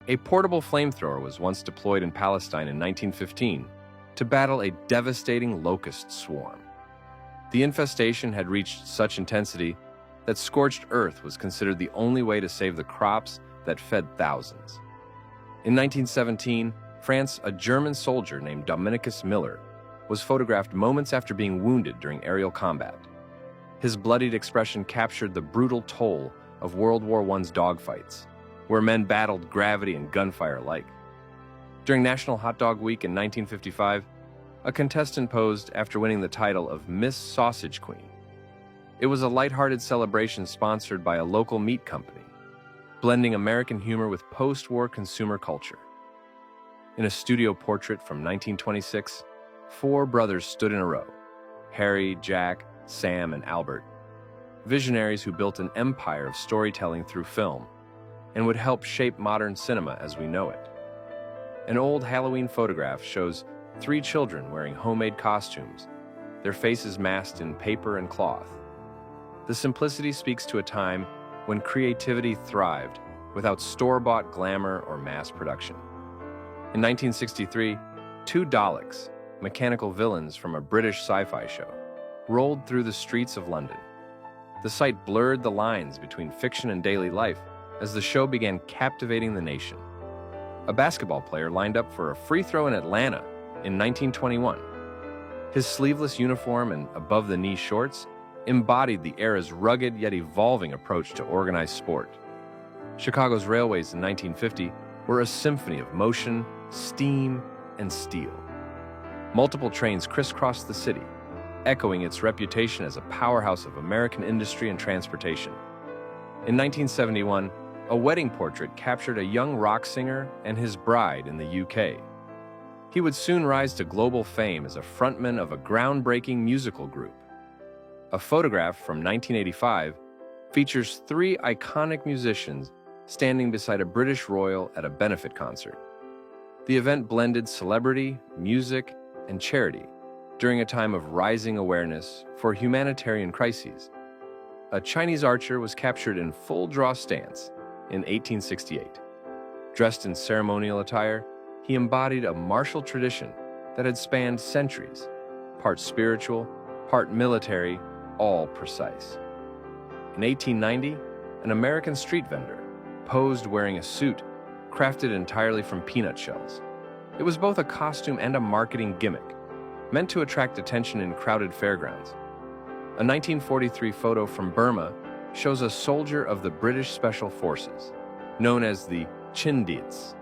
A portable flamethrower was once deployed in Palestine in 1915 to battle a devastating locust swarm. The infestation had reached such intensity that scorched earth was considered the only way to save the crops that fed thousands. In 1917, France, a German soldier named Dominicus Miller was photographed moments after being wounded during aerial combat. His bloodied expression captured the brutal toll of World War I's dogfights, where men battled gravity and gunfire alike. During National Hot Dog Week in 1955, a contestant posed after winning the title of Miss Sausage Queen. It was a lighthearted celebration sponsored by a local meat company, blending American humor with post-war consumer culture. In a studio portrait from 1926, 4 brothers stood in a row: Harry, Jack, Sam, and Albert, visionaries who built an empire of storytelling through film and would help shape modern cinema as we know it. An old Halloween photograph shows 3 children wearing homemade costumes, their faces masked in paper and cloth. The simplicity speaks to a time when creativity thrived without store-bought glamour or mass production. In 1963, 2 Daleks, mechanical villains from a British sci-fi show, rolled through the streets of London. The sight blurred the lines between fiction and daily life as the show began captivating the nation. A basketball player lined up for a free throw in Atlanta in 1921. His sleeveless uniform and above-the-knee shorts embodied the era's rugged yet evolving approach to organized sport. Chicago's railways in 1950 were a symphony of motion, steam, and steel. Multiple trains crisscrossed the city, echoing its reputation as a powerhouse of American industry and transportation. In 1971, a wedding portrait captured a young rock singer and his bride in the UK. He would soon rise to global fame as a frontman of a groundbreaking musical group. A photograph from 1985 features 3 iconic musicians standing beside a British royal at a benefit concert. The event blended celebrity, music, and charity during a time of rising awareness for humanitarian crises. A Chinese archer was captured in full draw stance in 1868. Dressed in ceremonial attire, he embodied a martial tradition that had spanned centuries, part spiritual, part military, all precise. In 1890, an American street vendor posed wearing a suit crafted entirely from peanut shells. It was both a costume and a marketing gimmick, meant to attract attention in crowded fairgrounds. A 1943 photo from Burma shows a soldier of the British Special Forces, known as the Chindids.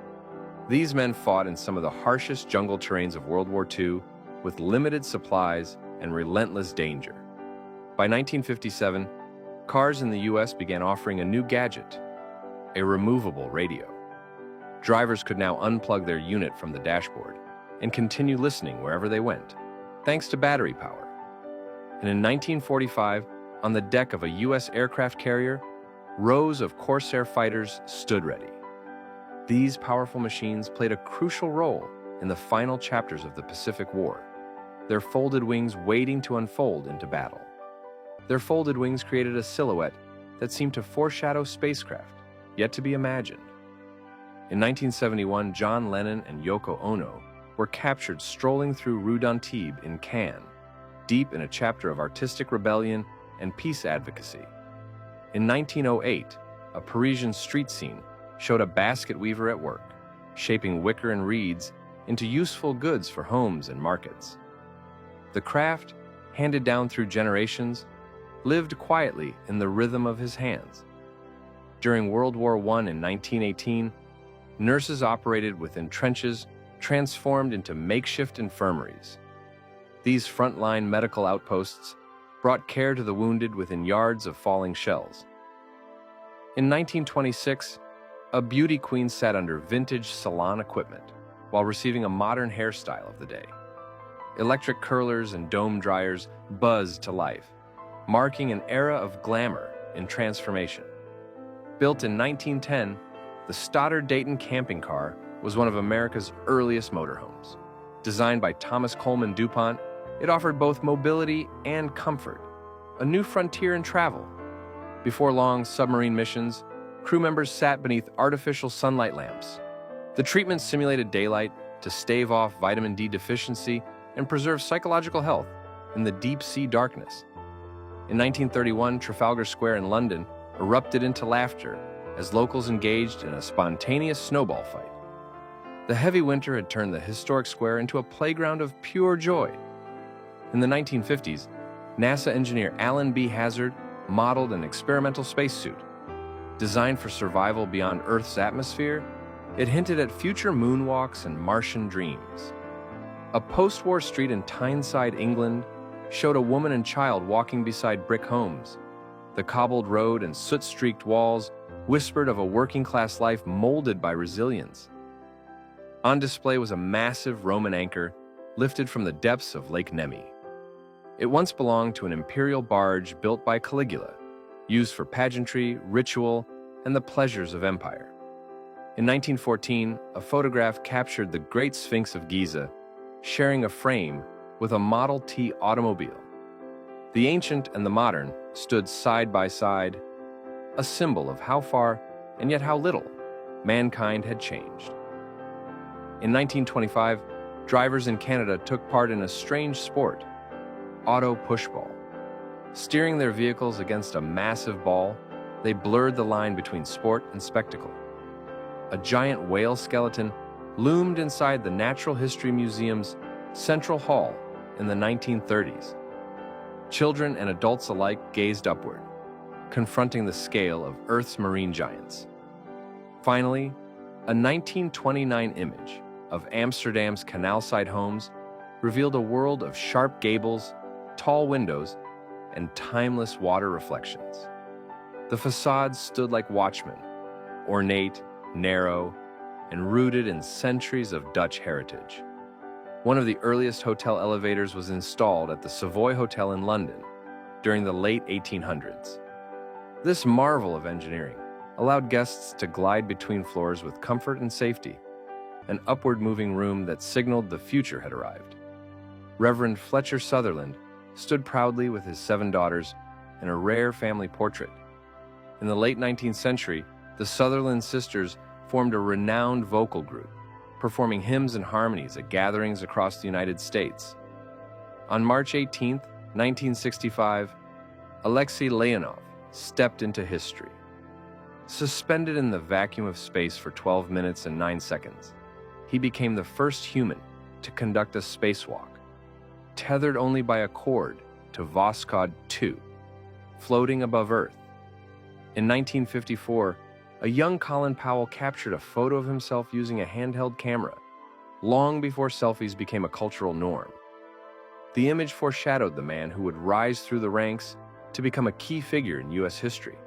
These men fought in some of the harshest jungle terrains of World War II with limited supplies and relentless danger. By 1957, cars in the US began offering a new gadget, a removable radio. Drivers could now unplug their unit from the dashboard and continue listening wherever they went, thanks to battery power. And in 1945, on the deck of a US aircraft carrier, rows of Corsair fighters stood ready. These powerful machines played a crucial role in the final chapters of the Pacific War, their folded wings waiting to unfold into battle. Their folded wings created a silhouette that seemed to foreshadow spacecraft, yet to be imagined. In 1971, John Lennon and Yoko Ono were captured strolling through Rue d'Antibes in Cannes, deep in a chapter of artistic rebellion and peace advocacy. In 1908, a Parisian street scene showed a basket weaver at work, shaping wicker and reeds into useful goods for homes and markets. The craft, handed down through generations, lived quietly in the rhythm of his hands. During World War I in 1918, nurses operated within trenches transformed into makeshift infirmaries. These frontline medical outposts brought care to the wounded within yards of falling shells. In 1926, a beauty queen sat under vintage salon equipment while receiving a modern hairstyle of the day. Electric curlers and dome dryers buzzed to life, marking an era of glamour and transformation. Built in 1910, the Stoddard Dayton camping car was one of America's earliest motorhomes. Designed by Thomas Coleman DuPont, it offered both mobility and comfort, a new frontier in travel. Before long submarine missions, crew members sat beneath artificial sunlight lamps, The treatment simulated daylight to stave off vitamin D deficiency and preserve psychological health in the deep-sea darkness. In 1931, Trafalgar Square in London erupted into laughter as locals engaged in a spontaneous snowball fight. The heavy winter had turned the historic square into a playground of pure joy. In the 1950s, NASA engineer Alan B. Hazard modeled an experimental spacesuit. Designed for survival beyond Earth's atmosphere, it hinted at future moonwalks and Martian dreams. A post-war street in Tyneside, England, showed a woman and child walking beside brick homes. The cobbled road and soot-streaked walls whispered of a working-class life molded by resilience. On display was a massive Roman anchor lifted from the depths of Lake Nemi. It once belonged to an imperial barge built by Caligula, used for pageantry, ritual, and the pleasures of empire. In 1914, a photograph captured the Great Sphinx of Giza, sharing a frame with a Model T automobile. The ancient and the modern stood side by side, a symbol of how far, and yet how little, mankind had changed. In 1925, drivers in Canada took part in a strange sport, auto pushball. Steering their vehicles against a massive ball, they blurred the line between sport and spectacle. A giant whale skeleton loomed inside the Natural History Museum's Central Hall in the 1930s. Children and adults alike gazed upward, confronting the scale of Earth's marine giants. Finally, a 1929 image of Amsterdam's canal-side homes revealed a world of sharp gables, tall windows, and timeless water reflections. The facades stood like watchmen, ornate, narrow, and rooted in centuries of Dutch heritage. One of the earliest hotel elevators was installed at the Savoy Hotel in London during the late 1800s. This marvel of engineering allowed guests to glide between floors with comfort and safety, an upward-moving room that signaled the future had arrived. Reverend Fletcher Sutherland stood proudly with his 7 daughters in a rare family portrait. In the late 19th century, the Sutherland sisters formed a renowned vocal group, performing hymns and harmonies at gatherings across the United States. On March 18, 1965, Alexei Leonov stepped into history. Suspended in the vacuum of space for 12 minutes and 9 seconds, he became the first human to conduct a spacewalk, tethered only by a cord to Voskhod 2, floating above Earth. In 1954, a young Colin Powell captured a photo of himself using a handheld camera, long before selfies became a cultural norm. The image foreshadowed the man who would rise through the ranks to become a key figure in U.S. history.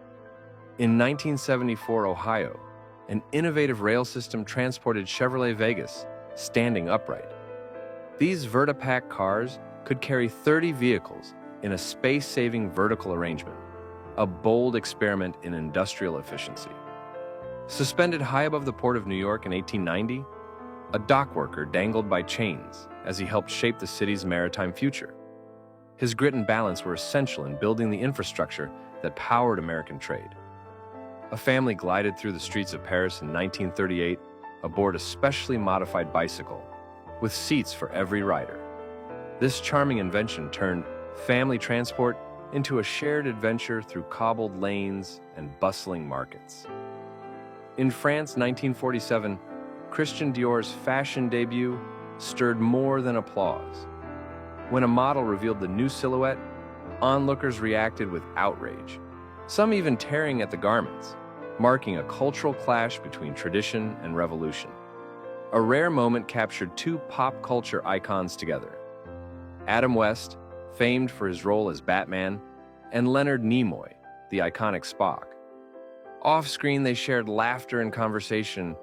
In 1974 Ohio, an innovative rail system transported Chevrolet Vegas standing upright. These Vertipack cars could carry 30 vehicles in a space-saving vertical arrangement, a bold experiment in industrial efficiency. Suspended high above the port of New York in 1890, a dock worker dangled by chains as he helped shape the city's maritime future. His grit and balance were essential in building the infrastructure that powered American trade. A family glided through the streets of Paris in 1938 aboard a specially modified bicycle, with seats for every rider. This charming invention turned family transport into a shared adventure through cobbled lanes and bustling markets. In France, 1947, Christian Dior's fashion debut stirred more than applause. When a model revealed the new silhouette, onlookers reacted with outrage, some even tearing at the garments, marking a cultural clash between tradition and revolution. A rare moment captured 2 pop culture icons together: Adam West, famed for his role as Batman, and Leonard Nimoy, the iconic Spock. Off-screen, they shared laughter and conversation,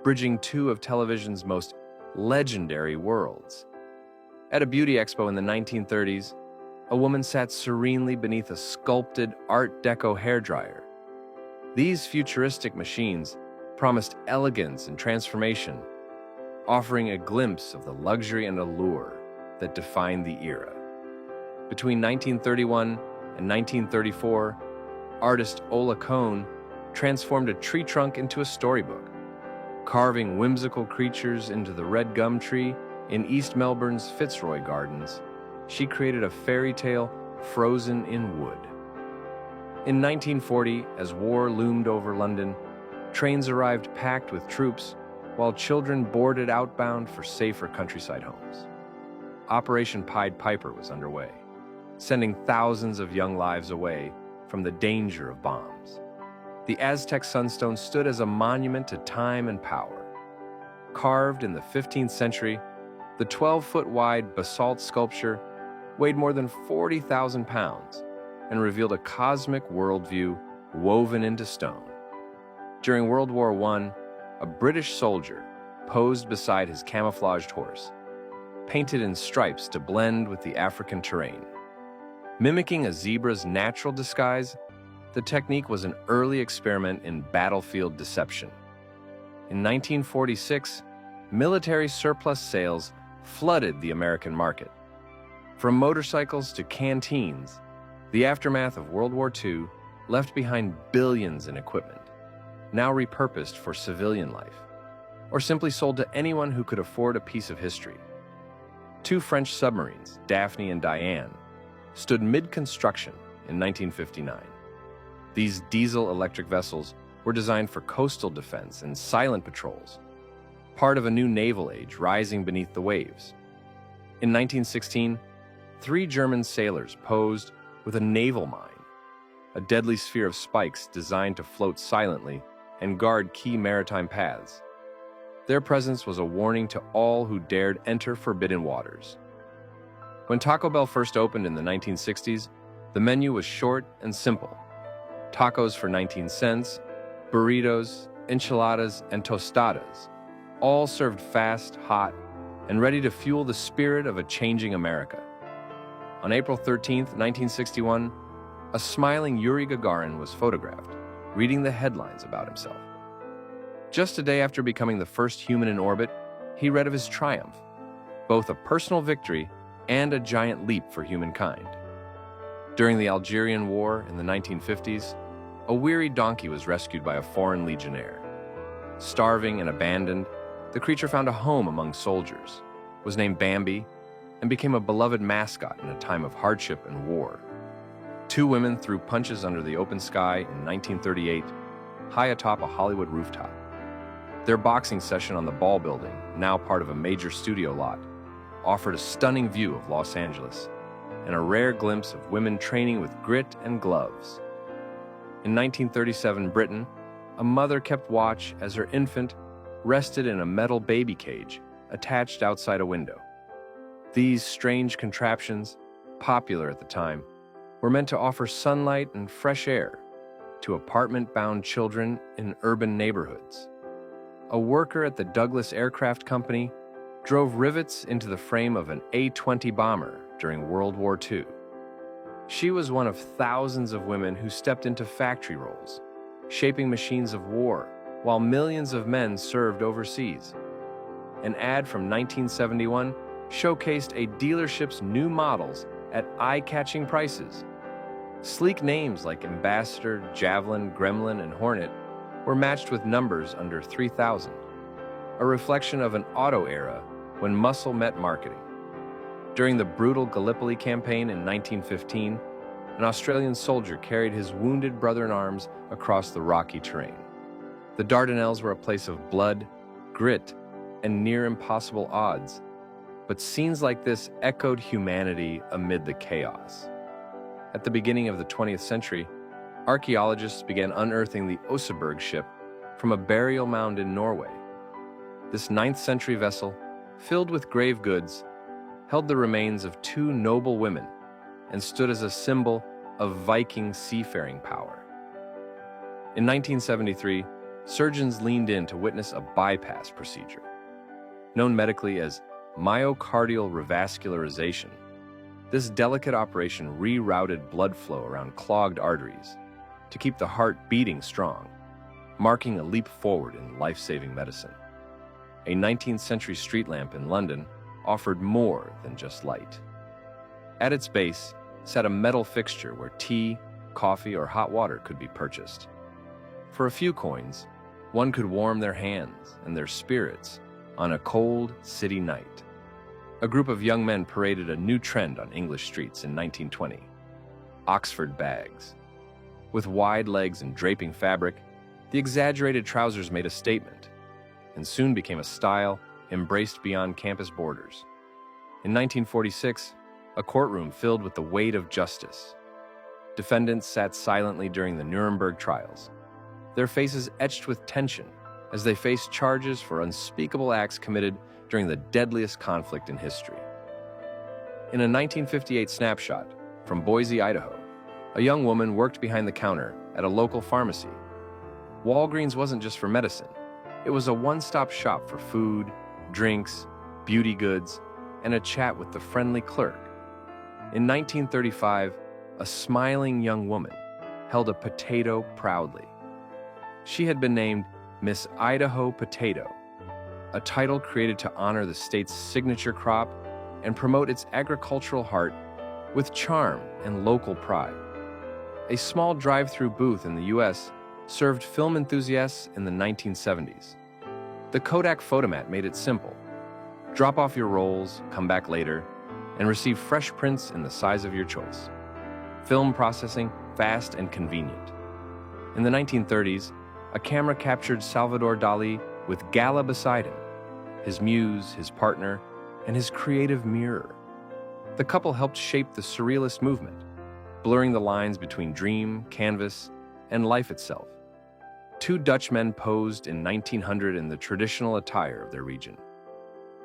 bridging 2 of television's most legendary worlds. At a beauty expo in the 1930s, a woman sat serenely beneath a sculpted Art Deco hairdryer. These futuristic machines promised elegance and transformation, offering a glimpse of the luxury and allure that defined the era. Between 1931 and 1934, artist Ola Kohn transformed a tree trunk into a storybook. Carving whimsical creatures into the red gum tree in East Melbourne's Fitzroy Gardens, she created a fairy tale frozen in wood. In 1940, as war loomed over London, trains arrived packed with troops, while children boarded outbound for safer countryside homes. Operation Pied Piper was underway, sending thousands of young lives away from the danger of bombs. The Aztec Sunstone stood as a monument to time and power. Carved in the 15th century, the 12-foot-wide basalt sculpture weighed more than 40,000 pounds and revealed a cosmic worldview woven into stone. During World War I, a British soldier posed beside his camouflaged horse, painted in stripes to blend with the African terrain. Mimicking a zebra's natural disguise, the technique was an early experiment in battlefield deception. In 1946, military surplus sales flooded the American market. From motorcycles to canteens, the aftermath of World War II left behind billions in equipment, now repurposed for civilian life, or simply sold to anyone who could afford a piece of history. Two French submarines, Daphne and Diane, stood mid-construction in 1959. These diesel-electric vessels were designed for coastal defense and silent patrols, part of a new naval age rising beneath the waves. In 1916, 3 German sailors posed with a naval mine, a deadly sphere of spikes designed to float silently and guard key maritime paths. Their presence was a warning to all who dared enter forbidden waters. When Taco Bell first opened in the 1960s, the menu was short and simple. Tacos for 19 cents, burritos, enchiladas, and tostadas, all served fast, hot, and ready to fuel the spirit of a changing America. On April 13, 1961, a smiling Yuri Gagarin was photographed, reading the headlines about himself. Just a day after becoming the first human in orbit, he read of his triumph, both a personal victory and a giant leap for humankind. During the Algerian War in the 1950s, a weary donkey was rescued by a foreign legionnaire. Starving and abandoned, the creature found a home among soldiers, was named Bambi, and became a beloved mascot in a time of hardship and war. 2 women threw punches under the open sky in 1938, high atop a Hollywood rooftop. Their boxing session on the Ball Building, now part of a major studio lot, offered a stunning view of Los Angeles and a rare glimpse of women training with grit and gloves. In 1937 Britain, a mother kept watch as her infant rested in a metal baby cage attached outside a window. These strange contraptions, popular at the time, were meant to offer sunlight and fresh air to apartment-bound children in urban neighborhoods. A worker at the Douglas Aircraft Company drove rivets into the frame of an A-20 bomber during World War II. She was one of thousands of women who stepped into factory roles, shaping machines of war while millions of men served overseas. An ad from 1971 showcased a dealership's new models at eye-catching prices. Sleek names like Ambassador, Javelin, Gremlin, and Hornet were matched with numbers under 3,000, a reflection of an auto era when muscle met marketing. During the brutal Gallipoli campaign in 1915, an Australian soldier carried his wounded brother in arms across the rocky terrain. The Dardanelles were a place of blood, grit, and near impossible odds, but scenes like this echoed humanity amid the chaos. At the beginning of the 20th century, archaeologists began unearthing the Oseberg ship from a burial mound in Norway. This 9th century vessel, filled with grave goods, held the remains of 2 noble women and stood as a symbol of Viking seafaring power. In 1973, surgeons leaned in to witness a bypass procedure. Known medically as myocardial revascularization, this delicate operation rerouted blood flow around clogged arteries to keep the heart beating strong, marking a leap forward in life-saving medicine. A 19th century street lamp in London offered more than just light. At its base sat a metal fixture where tea, coffee, or hot water could be purchased. For a few coins, one could warm their hands and their spirits on a cold city night. A group of young men paraded a new trend on English streets in 1920: Oxford bags. With wide legs and draping fabric, the exaggerated trousers made a statement and soon became a style embraced beyond campus borders. In 1946, a courtroom filled with the weight of justice. Defendants sat silently during the Nuremberg trials, their faces etched with tension as they faced charges for unspeakable acts committed during the deadliest conflict in history. In a 1958 snapshot from Boise, Idaho, a young woman worked behind the counter at a local pharmacy. Walgreens wasn't just for medicine. It was a one-stop shop for food, drinks, beauty goods, and a chat with the friendly clerk. In 1935, a smiling young woman held a potato proudly. She had been named Miss Idaho Potato, a title created to honor the state's signature crop and promote its agricultural heart with charm and local pride. A small drive-through booth in the U.S. served film enthusiasts in the 1970s. The Kodak Photomat made it simple. Drop off your rolls, come back later, and receive fresh prints in the size of your choice. Film processing, fast and convenient. In the 1930s, a camera captured Salvador Dali with Gala beside him, his muse, his partner, and his creative mirror. The couple helped shape the Surrealist movement, blurring the lines between dream, canvas, and life itself. Two Dutchmen posed in 1900 in the traditional attire of their region.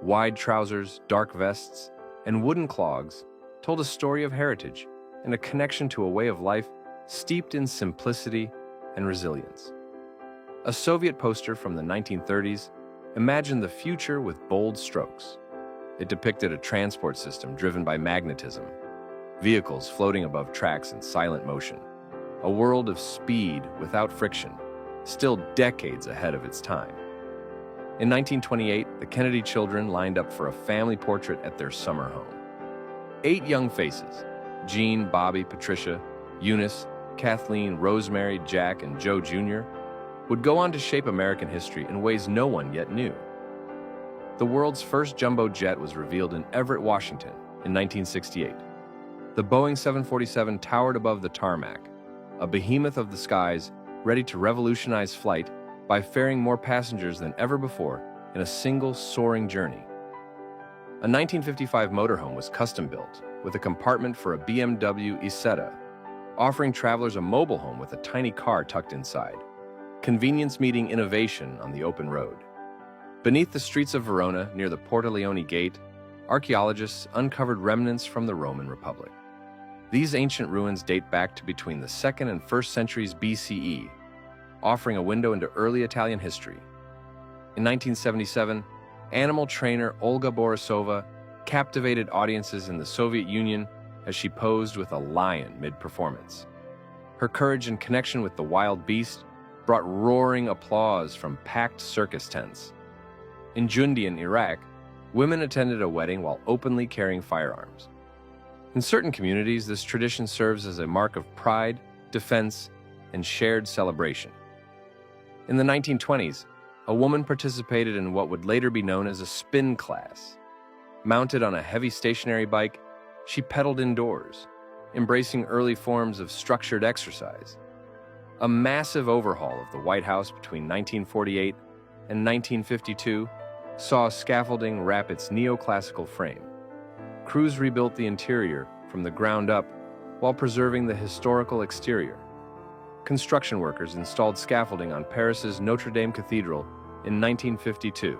Wide trousers, dark vests, and wooden clogs told a story of heritage and a connection to a way of life steeped in simplicity and resilience. A Soviet poster from the 1930s imagined the future with bold strokes. It depicted a transport system driven by magnetism, vehicles floating above tracks in silent motion, a world of speed without friction, still decades ahead of its time. In 1928, the Kennedy children lined up for a family portrait at their summer home. 8 young faces, Jean, Bobby, Patricia, Eunice, Kathleen, Rosemary, Jack, and Joe Jr., would go on to shape American history in ways no one yet knew. The world's first jumbo jet was revealed in Everett, Washington, in 1968. The Boeing 747 towered above the tarmac, a behemoth of the skies ready to revolutionize flight by ferrying more passengers than ever before in a single soaring journey. A 1955 motorhome was custom-built with a compartment for a BMW Isetta, offering travelers a mobile home with a tiny car tucked inside, convenience meeting innovation on the open road. Beneath the streets of Verona, near the Porta Leone Gate, archaeologists uncovered remnants from the Roman Republic. These ancient ruins date back to between the 2nd and 1st centuries BCE, offering a window into early Italian history. In 1977, animal trainer Olga Borisova captivated audiences in the Soviet Union as she posed with a lion mid-performance. Her courage and connection with the wild beast brought roaring applause from packed circus tents. In Jundian, Iraq, women attended a wedding while openly carrying firearms. In certain communities, this tradition serves as a mark of pride, defense, and shared celebration. In the 1920s, a woman participated in what would later be known as a spin class. Mounted on a heavy stationary bike, she pedaled indoors, embracing early forms of structured exercise. A massive overhaul of the White House between 1948 and 1952 saw scaffolding wrap its neoclassical frame. Crews rebuilt the interior from the ground up while preserving the historical exterior. Construction workers installed scaffolding on Paris's Notre Dame Cathedral in 1952.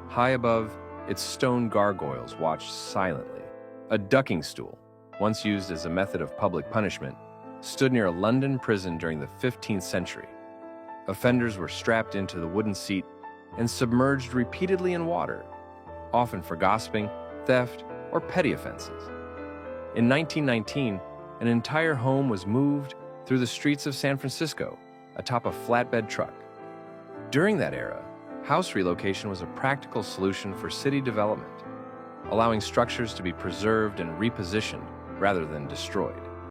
High above, its stone gargoyles watched silently. A ducking stool, once used as a method of public punishment, stood near a London prison during the 15th century. Offenders were strapped into the wooden seat and submerged repeatedly in water, often for gossiping, theft, or petty offenses. In 1919, an entire home was moved through the streets of San Francisco atop a flatbed truck. During that era, house relocation was a practical solution for city development, allowing structures to be preserved and repositioned rather than destroyed.